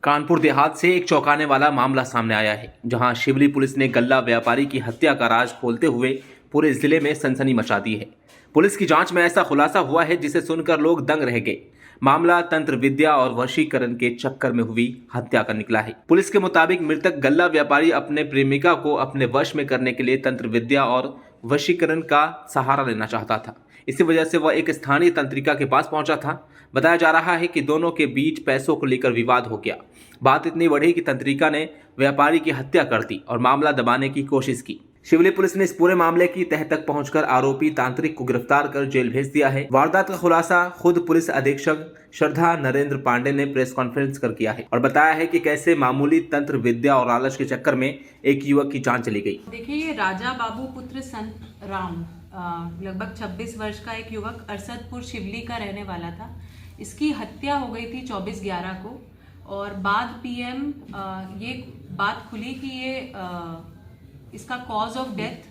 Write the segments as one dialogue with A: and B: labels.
A: कानपुर देहात से एक चौंकाने वाला मामला सामने आया है, जहां शिवली पुलिस ने गल्ला व्यापारी की हत्या का राज खोलते हुए पूरे जिले में सनसनी मचा दी है। पुलिस की जांच में ऐसा खुलासा हुआ है जिसे सुनकर लोग दंग रह गए। मामला तंत्र विद्या और वशीकरण के चक्कर में हुई हत्या का निकला है। पुलिस के मुताबिक मृतक गल्ला व्यापारी अपने प्रेमिका को अपने वश में करने के लिए तंत्र विद्या और वशीकरण का सहारा लेना चाहता था। इसी वजह से वह एक स्थानीय तंत्रिका के पास पहुंचा था। बताया जा रहा है कि दोनों के बीच पैसों को लेकर विवाद हो गया। बात इतनी बढ़ी कि तंत्रिका ने व्यापारी की हत्या कर दी और मामला दबाने की कोशिश की। शिवली पुलिस ने इस पूरे मामले की तह तक पहुंचकर आरोपी तांत्रिक को गिरफ्तार कर जेल भेज दिया है। वारदात का खुलासा खुद पुलिस अधीक्षक श्रद्धा नरेंद्र पांडे ने प्रेस कॉन्फ्रेंस कर किया है और बताया है कि कैसे मामूली तंत्र विद्या और लालच के चक्कर में एक युवक की जान चली गई।
B: देखिए, ये राजा बाबू पुत्र संत राम लगभग 26 वर्ष का एक युवक अरसदपुर शिवली का रहने वाला था। इसकी हत्या हो गई थी 24/11 को और बाद पीएम ये बात खुली कि ये इसका कॉज ऑफ डेथ,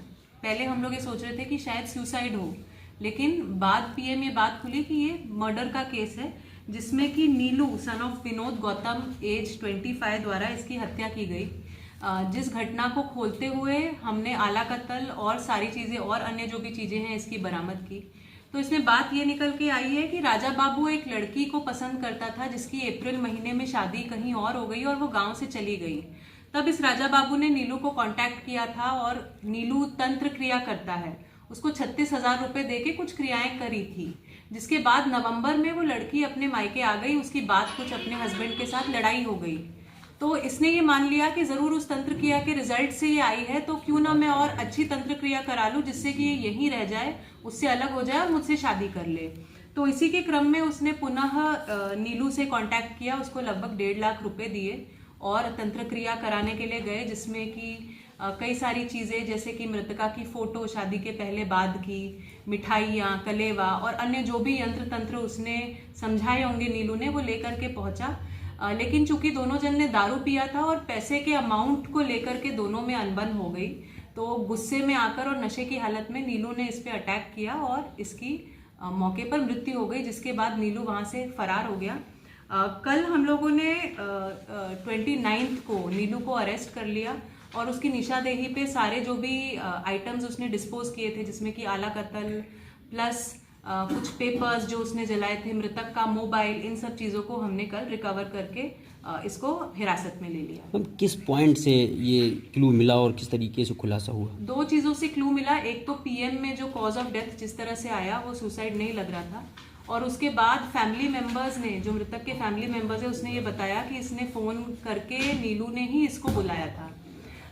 B: पहले हम लोग ये सोच रहे थे कि शायद सुसाइड हो, लेकिन बाद पीएम ये बात खुली कि ये मर्डर का केस है, जिसमें कि Neelu son of Vinod Gautam age 25 द्वारा इसकी हत्या की गई। जिस घटना को खोलते हुए हमने आला कत्ल और सारी चीज़ें और अन्य जो भी चीज़ें हैं इसकी बरामद की, तो इसमें बात ये निकल के आई है कि राजा बाबू एक लड़की को पसंद करता था जिसकी अप्रैल महीने में शादी कहीं और हो गई और वो गांव से चली गई। तब इस राजा बाबू ने नीलू को कांटेक्ट किया था और नीलू तंत्र क्रिया करता है, उसको 36,000 रुपये दे के कुछ क्रियाएं करी थी, जिसके बाद नवंबर में वो लड़की अपने मायके आ गई। उसकी बात कुछ अपने हस्बैंड के साथ लड़ाई हो गई, तो इसने ये मान लिया कि ज़रूर उस तंत्र क्रिया के रिजल्ट से ये आई है, तो क्यों ना मैं और अच्छी तंत्र क्रिया करा लूँ जिससे कि ये यहीं रह जाए, उससे अलग हो जाए और मुझसे शादी कर ले। तो इसी के क्रम में उसने पुनः नीलू से कांटेक्ट किया, उसको लगभग 1.5 लाख रुपए दिए और तंत्र क्रिया कराने के लिए गए, जिसमें कि कई सारी चीज़ें जैसे कि मृतका की फ़ोटो शादी के पहले बाद की, मिठाइयाँ, कलेवा और अन्य जो भी यंत्र तंत्र उसने समझाए होंगे नीलू ने, वो लेकर के पहुँचा। लेकिन चूंकि दोनों जन ने दारू पिया था और पैसे के अमाउंट को लेकर के दोनों में अनबन हो गई, तो गुस्से में आकर और नशे की हालत में नीलू ने इस पे अटैक किया और इसकी मौके पर मृत्यु हो गई, जिसके बाद नीलू वहाँ से फरार हो गया। कल हम लोगों ने 29 को नीलू को अरेस्ट कर लिया और उसकी निशादेही पे सारे जो भी आइटम्स उसने डिस्पोज किए थे, जिसमें कि आला कत्ल प्लस कुछ पेपर्स जो उसने जलाए थे, मृतक का मोबाइल, इन सब चीज़ों को हमने कल रिकवर करके इसको हिरासत में ले लिया।
C: किस पॉइंट से ये क्लू मिला और किस तरीके से खुलासा हुआ?
B: 2 चीज़ों से क्लू मिला। एक तो पीएम में जो कॉज ऑफ डेथ जिस तरह से आया वो सुसाइड नहीं लग रहा था, और उसके बाद फैमिली मेंबर्स ने, जो मृतक के फैमिली मेंबर्स है, उसने ये बताया कि इसने फ़ोन करके नीलू ने ही इसको बुलाया था।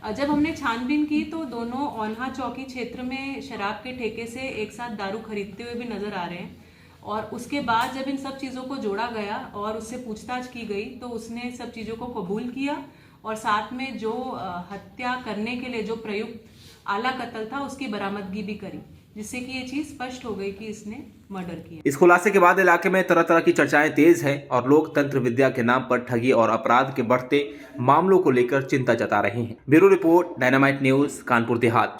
B: जब हमने छानबीन की तो दोनों ओन्हा चौकी क्षेत्र में शराब के ठेके से एक साथ दारू खरीदते हुए भी नजर आ रहे हैं, और उसके बाद जब इन सब चीज़ों को जोड़ा गया और उससे पूछताछ की गई तो उसने सब चीज़ों को कबूल किया और साथ में जो हत्या करने के लिए जो प्रयुक्त आला कत्ल था उसकी बरामदगी भी करी, जिससे कि ये चीज स्पष्ट हो गई कि इसने मर्डर किया।
A: इस खुलासे के बाद इलाके में तरह तरह की चर्चाएं तेज है और लोग तंत्र विद्या के नाम पर ठगी और अपराध के बढ़ते मामलों को लेकर चिंता जता रहे हैं। Bureau report, dynamite news, Kanpur Dehat.